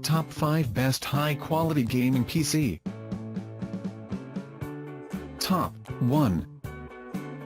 Top 5 Best High-Quality Gaming PC. Top 1.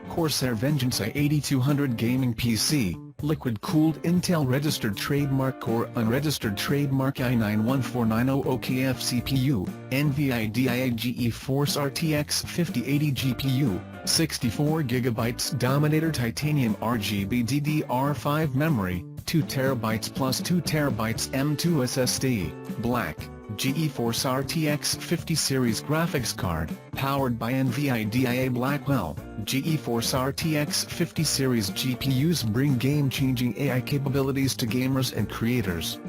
Corsair Vengeance i8200 Gaming PC, liquid-cooled Intel registered trademark or unregistered trademark i9-14900KF CPU, NVIDIA GeForce RTX 5080 GPU, 64GB Dominator Titanium RGB DDR5 memory, 2TB plus 2TB M2 SSD, black, GeForce RTX 50 series graphics card, powered by NVIDIA Blackwell. GeForce RTX 50 series GPUs bring game-changing AI capabilities to gamers and creators.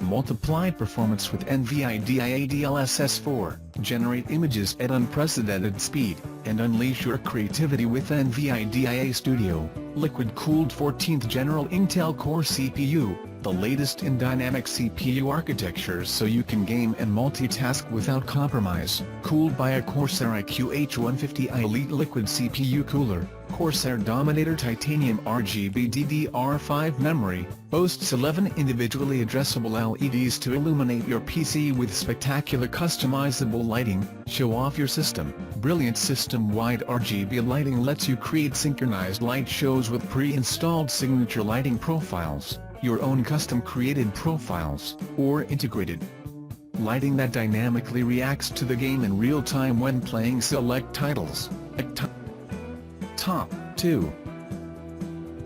Multiplied performance with NVIDIA DLSS 4, generate images at unprecedented speed, and unleash your creativity with NVIDIA Studio. Liquid-cooled 14th General Intel Core CPU, the latest in dynamic CPU architectures so you can game and multitask without compromise. Cooled by a Corsair iQ-H150i Elite Liquid CPU Cooler. Corsair Dominator Titanium RGB DDR5 memory, boasts 11 individually addressable LEDs to illuminate your PC with spectacular customizable lighting. Show off your system. Brilliant system-wide RGB lighting lets you create synchronized light shows with pre-installed signature lighting profiles, your own custom-created profiles, or integrated lighting that dynamically reacts to the game in real time when playing select titles. Top 2.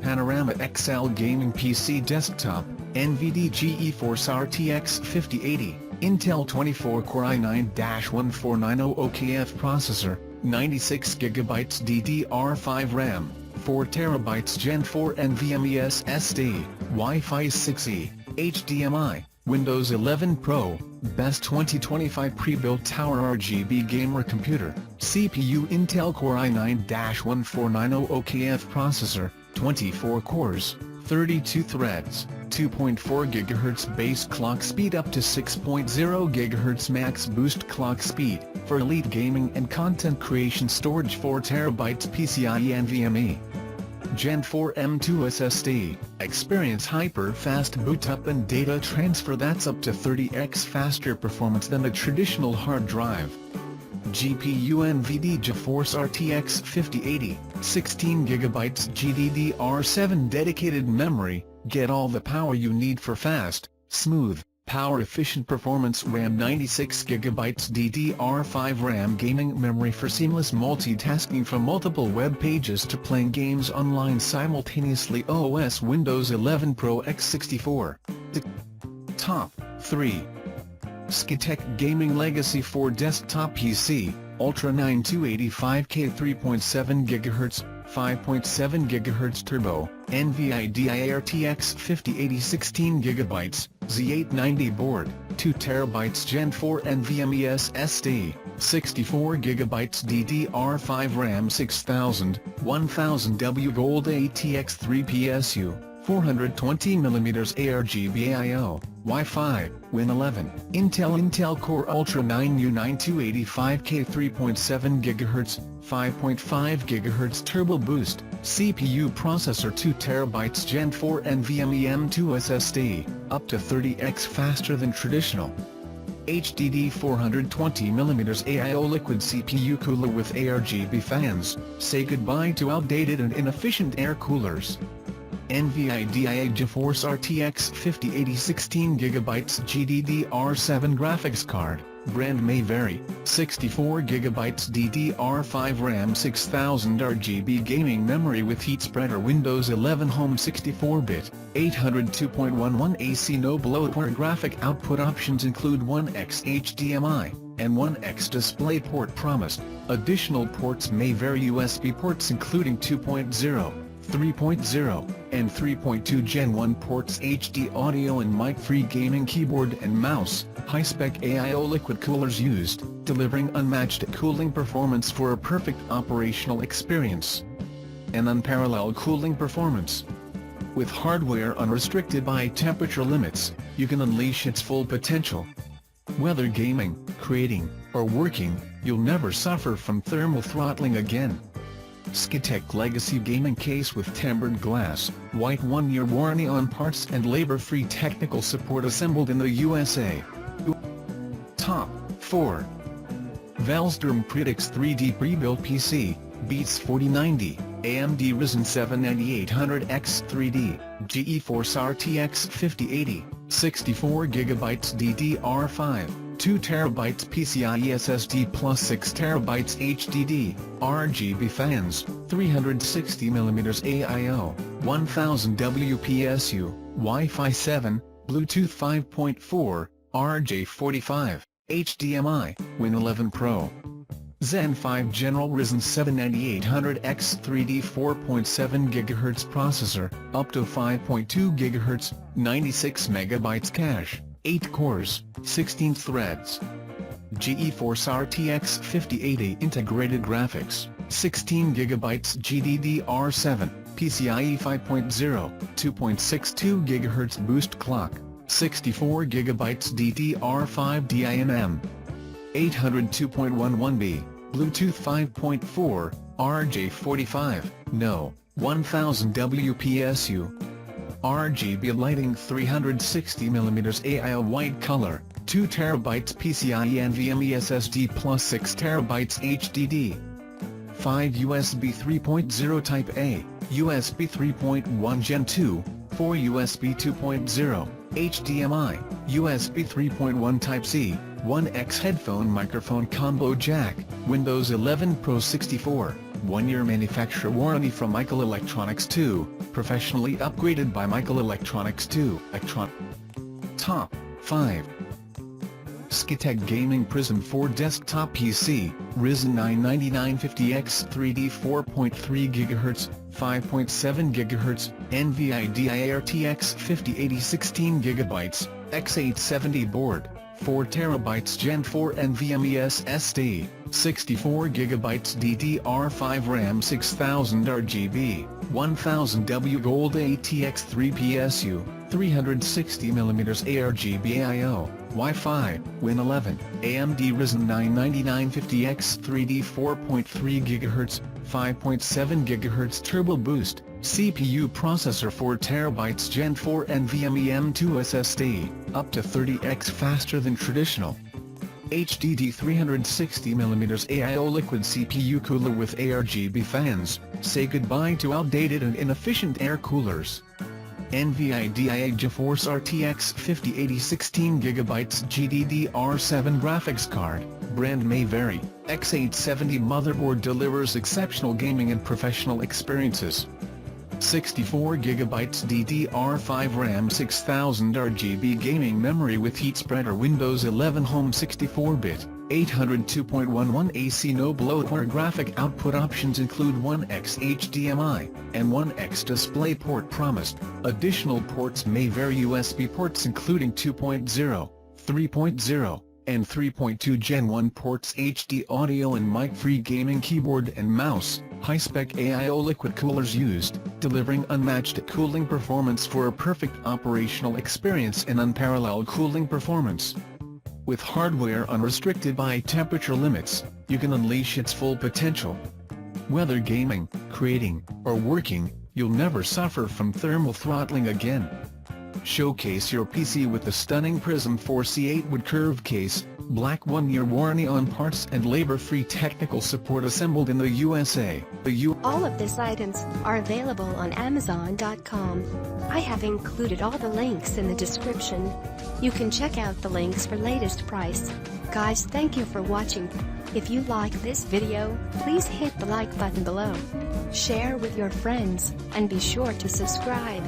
Panorama XL Gaming PC Desktop, NVIDIA GeForce RTX 5080, Intel 24-core i9-14900KF processor, 96GB DDR5 RAM, 4TB Gen 4 NVMe SSD, Wi-Fi 6E, HDMI, Windows 11 Pro, Best 2025 Prebuilt Tower RGB Gamer Computer, CPU Intel Core i9-14900KF processor, 24 cores, 32 threads, 2.4 GHz base clock speed up to 6.0 GHz max boost clock speed, for elite gaming and content creation. Storage 4TB PCIe NVMe. Gen 4 M2 SSD, experience hyper-fast boot-up and data transfer that's up to 30x faster performance than a traditional hard drive. GPU NVIDIA GeForce RTX 5080, 16GB GDDR7 dedicated memory, get all the power you need for fast, smooth, power-efficient performance. RAM 96GB DDR5 RAM gaming memory for seamless multitasking from multiple web pages to playing games online simultaneously. OS Windows 11 Pro x64. Top 3. Skitek Gaming Legacy 4 Desktop PC, Ultra 9285K 3.7 GHz, 5.7 GHz Turbo, NVIDIA RTX 5080 16GB, Z890 board, 2TB Gen 4 NVMe SSD, 64GB DDR5 RAM 6000, 1000W Gold ATX 3 PSU, 420mm ARGB I/O, Wi-Fi, Win 11, Intel Core Ultra 9U9285K 3.7 GHz, 5.5 GHz Turbo Boost, CPU processor 2TB Gen 4 NVMe M2 SSD, up to 30x faster than traditional. HDD 420mm AIO liquid CPU cooler with ARGB fans. Say goodbye to outdated and inefficient air coolers. NVIDIA GeForce RTX 5080 16GB GDDR7 graphics card, brand may vary, 64GB DDR5 RAM 6000 RGB gaming memory with heat spreader. Windows 11 Home 64-bit, 802.11 AC no bloatware. Graphic output options include 1x HDMI, and 1x DisplayPort promised. Additional ports may vary. USB ports including 2.0, 3.0, and 3.2 Gen 1 ports. HD audio and mic-free gaming keyboard and mouse. High-spec AIO liquid coolers used, delivering unmatched cooling performance for a perfect operational experience. An unparalleled cooling performance. With hardware unrestricted by temperature limits, you can unleash its full potential. Whether gaming, creating, or working, you'll never suffer from thermal throttling again. Skitek Legacy Gaming Case with tempered glass, white 1-year warranty on parts and labor-free technical support, assembled in the USA. Top 4. Valstorm Praetix 3D Prebuilt PC, Beats 4090, AMD Ryzen 7 9800X 3D, GeForce RTX 5080, 64GB DDR5, 2TB PCIe SSD plus 6TB HDD, RGB fans, 360mm AIO, 1000 WPSU, Wi-Fi 7, Bluetooth 5.4, RJ45, HDMI, Win 11 Pro. Zen 5 General Ryzen 7 9800X 3D 4.7 GHz processor, up to 5.2 GHz, 96 MB cache, 8 cores, 16 threads. GeForce RTX 5080 integrated graphics, 16 GB GDDR7, PCIe 5.0, 2.62 GHz boost clock, 64 GB DDR5 DIMM. 802.11b, Bluetooth 5.4, RJ45, No, 1000 WPSU. RGB lighting 360mm AIO white color, 2TB PCIe NVMe SSD plus 6TB HDD. 5 USB 3.0 Type A, USB 3.1 Gen 2, 4 USB 2.0, HDMI, USB 3.1 Type-C, 1X headphone microphone combo jack, Windows 11 Pro 64, 1-year manufacturer warranty from Michael Electronics 2, professionally upgraded by Michael Electronics 2. Top 5. Skitech Gaming Prism 4 Desktop PC, Ryzen 9 9950X 3D 4.3 GHz, 5.7 GHz, NVIDIA RTX 5080 16 GB, X870 board, 4 TB Gen 4 NVMe SSD, 64 GB DDR5 RAM 6000 RGB, 1000 W Gold ATX 3 PSU, 360mm ARGB IO, Wi-Fi, Win 11, AMD Ryzen 9 9950X 3D 4.3 GHz, 5.7 GHz Turbo Boost, CPU processor 4 TB Gen 4 NVMe M2 SSD, up to 30x faster than traditional. HDD 360mm AIO liquid CPU cooler with ARGB fans, say goodbye to outdated and inefficient air coolers. NVIDIA GeForce RTX 5080 16GB GDDR7 graphics card, brand may vary, X870 motherboard delivers exceptional gaming and professional experiences. 64GB DDR5 RAM 6000 RGB gaming memory with heat spreader Windows 11 Home 64-bit, 802.11 AC no bloatware graphic output options include 1X HDMI, and 1X display port promised. Additional ports may vary. USB ports including 2.0, 3.0, and 3.2 Gen 1 ports, HD audio and mic-free gaming keyboard and mouse, high-spec AIO liquid coolers used, delivering unmatched cooling performance for a perfect operational experience and unparalleled cooling performance. With hardware unrestricted by temperature limits, you can unleash its full potential. Whether gaming, creating, or working, you'll never suffer from thermal throttling again. Showcase your PC with the stunning Prism 4C8 wood curved case, black 1-year warranty on parts and labor-free technical support assembled in the USA. All of these items are available on Amazon.com. I have included all the links in the description. You can check out the links for latest price. Guys, thank you for watching. If you like this video, please hit the like button below. Share with your friends, and be sure to subscribe.